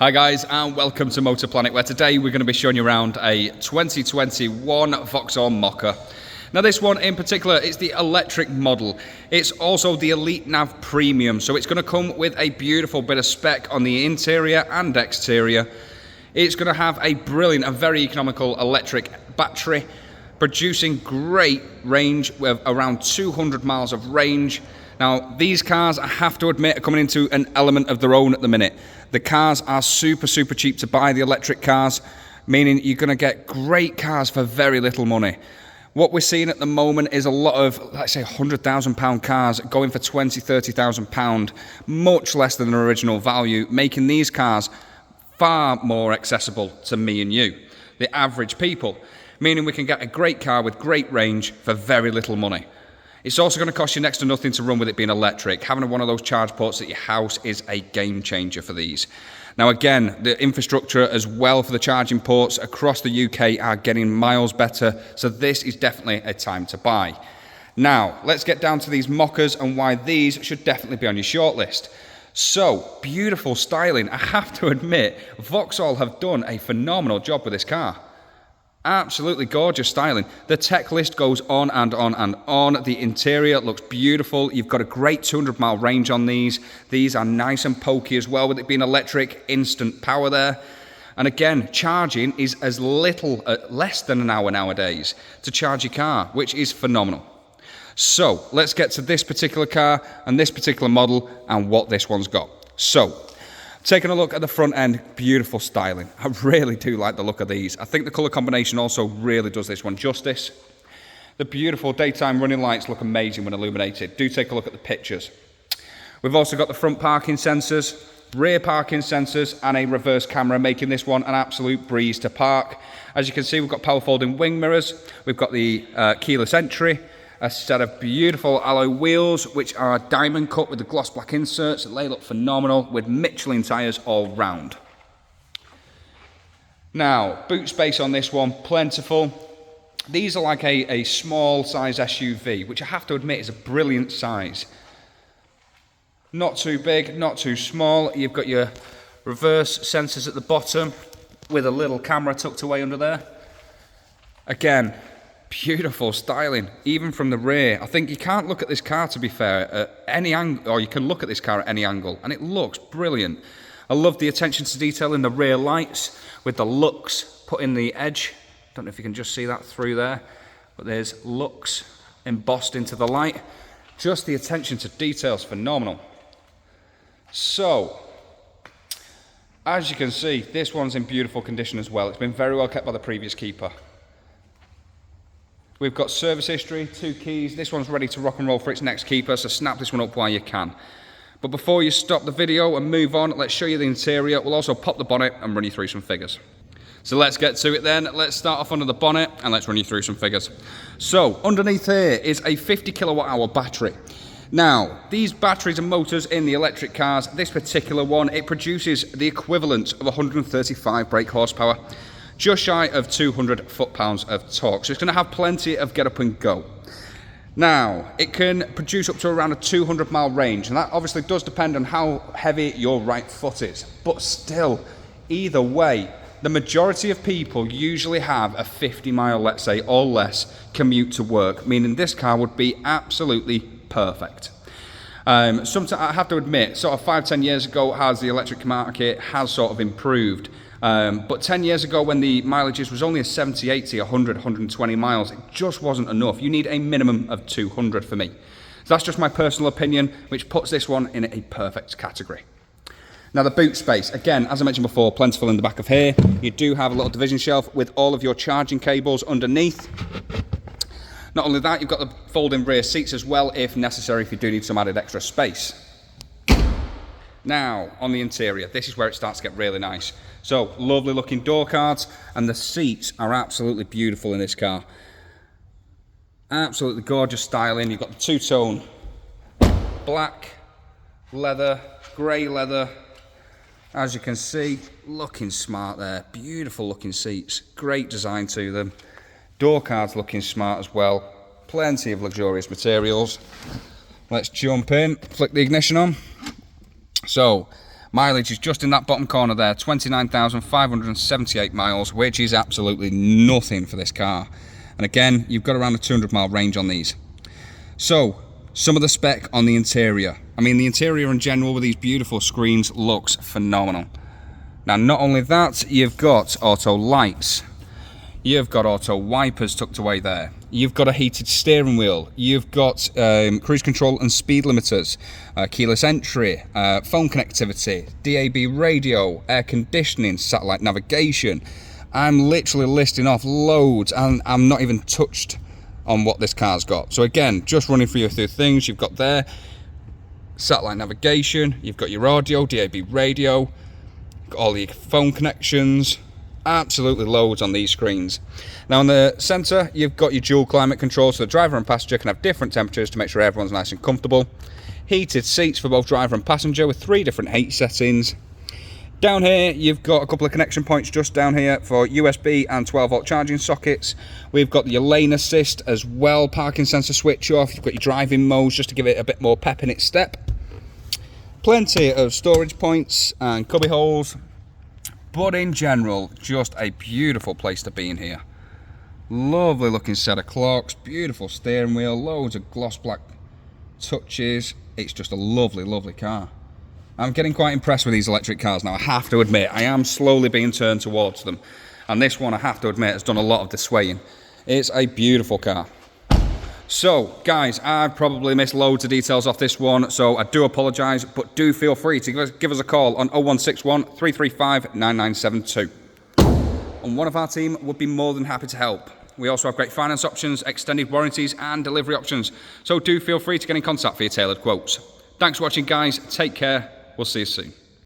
Hi guys, and welcome to Motor Planet, where today we're going to be showing you around a 2021 Vauxhall Mokka. Now this one in particular, it's the electric model. It's also the Elite Nav Premium, so it's going to come with a beautiful bit of spec on the interior and exterior. It's going to have a brilliant and very economical electric battery, producing great range with around 200 miles of range. Now, these cars, I have to admit, are coming into an element of their own at the minute. The cars are super cheap to buy, the electric cars, meaning you're going to get great cars for very little money. What we're seeing at the moment is a lot of, let's say, £100,000 cars going for £20,000, £30,000, much less than their original value, making these cars far more accessible to me and you, the average people, meaning we can get a great car with great range for very little money. It's also going to cost you next to nothing to run with it being electric. Having one of those charge ports at your house is a game changer for these. Now again, the infrastructure as well for the charging ports across the UK are getting miles better, so this is definitely a time to buy. Now, let's get down to these Mokkas and why these should definitely be on your shortlist. So, beautiful styling. I have to admit, Vauxhall have done a phenomenal job with this car. Absolutely gorgeous styling. The tech list goes on and on and on. The interior looks beautiful. You've got a great 200-mile range on these. These are nice and pokey as well, with it being electric, instant power there. And again, charging is as little, less than an hour nowadays to charge your car, which is phenomenal. So, let's get to this particular car and this particular model and what this one's got. So, taking a look at the front end, beautiful styling. I really do like the look of these. I think the colour combination also really does this one justice. The beautiful daytime running lights look amazing when illuminated. Do take a look at the pictures. We've also got the front parking sensors, rear parking sensors, and a reverse camera, making this one an absolute breeze to park. As you can see, we've got power folding wing mirrors. We've got the keyless entry. A set of beautiful alloy wheels, which are diamond cut with the gloss black inserts. They look phenomenal, with Michelin tyres all round. Now, boot space on this one, plentiful. These are like a small size SUV, which I have to admit is a brilliant size. Not too big, not too small. You've got your reverse sensors at the bottom with a little camera tucked away under there. Again, beautiful styling, even from the rear. I think you can't look at this car, to be fair, at any angle, or you can look at this car at any angle, and it looks brilliant. I love the attention to detail in the rear lights, with the Lux put in the edge. Don't know if you can just see that through there, but there's Lux embossed into the light. Just the attention to detail is phenomenal. So, as you can see, this one's in beautiful condition as well. It's been very well kept by the previous keeper. We've got service history, 2 keys. This one's ready to rock and roll for its next keeper, so snap this one up while you can. But before you stop the video and move on, let's show you the interior. We'll also pop the bonnet and run you through some figures. So let's get to it then. Let's start off under the bonnet and let's run you through some figures. So underneath here is a 50 kilowatt hour battery. Now, these batteries and motors in the electric cars, this particular one, it produces the equivalent of 135 brake horsepower, just shy of 200 foot-pounds of torque. So it's going to have plenty of get up and go. Now, it can produce up to around a 200-mile range, and that obviously does depend on how heavy your right foot is. But still, either way, the majority of people usually have a 50-mile, let's say, or less commute to work, meaning this car would be absolutely perfect. Sometimes I have to admit, sort of 5-10 years ago, as the electric market has sort of improved. But 10 years ago, when the mileages was only a 70, 80, 100, 120 miles, it just wasn't enough. You need a minimum of 200 for me. So that's just my personal opinion, which puts this one in a perfect category. Now the boot space, again, as I mentioned before, plentiful in the back of here. You do have a little division shelf with all of your charging cables underneath. Not only that, you've got the folding rear seats as well, if necessary, if you do need some added extra space. Now, on the interior, this is where it starts to get really nice. So, lovely looking door cards, and the seats are absolutely beautiful in this car. Absolutely gorgeous styling. You've got the two-tone black leather, grey leather. As you can see, looking smart there. Beautiful looking seats. Great design to them. Door cards looking smart as well. Plenty of luxurious materials. Let's jump in, flick the ignition on. So, Mileage is just in that bottom corner there, 29,578 miles, which is absolutely nothing for this car. And again, you've got around a 200-mile range on these. So, some of the spec on the interior. I mean, the interior in general with these beautiful screens looks phenomenal. Now, not only that, you've got auto lights. You've got auto wipers tucked away there. You've got a heated steering wheel. You've got cruise control and speed limiters, keyless entry, phone connectivity, DAB radio, air conditioning, satellite navigation. I'm literally listing off loads, and I'm not even touched on what this car's got. So again, just running through things. You've got there satellite navigation. You've got your audio, DAB radio, got all your phone connections. Absolutely loads on these screens. Now in the centre, you've got your dual climate control, so the driver and passenger can have different temperatures to make sure everyone's nice and comfortable. Heated seats for both driver and passenger with 3 different heat settings. Down here, you've got a couple of connection points just down here for USB and 12-volt charging sockets. We've got your lane assist as well, parking sensor switch off. You've got your driving modes just to give it a bit more pep in its step. Plenty of storage points and cubby holes. But in general, just a beautiful place to be in here. Lovely looking set of clocks, beautiful steering wheel, loads of gloss black touches. It's just a lovely, lovely car. I'm getting quite impressed with these electric cars now, I have to admit. I am slowly being turned towards them. And this one, I have to admit, has done a lot of the swaying. It's a beautiful car. So, guys, I've probably missed loads of details off this one, so I do apologise, but do feel free to give us a call on 0161 335 9972. And one of our team would be more than happy to help. We also have great finance options, extended warranties and delivery options, so do feel free to get in contact for your tailored quotes. Thanks for watching, guys. Take care. We'll see you soon.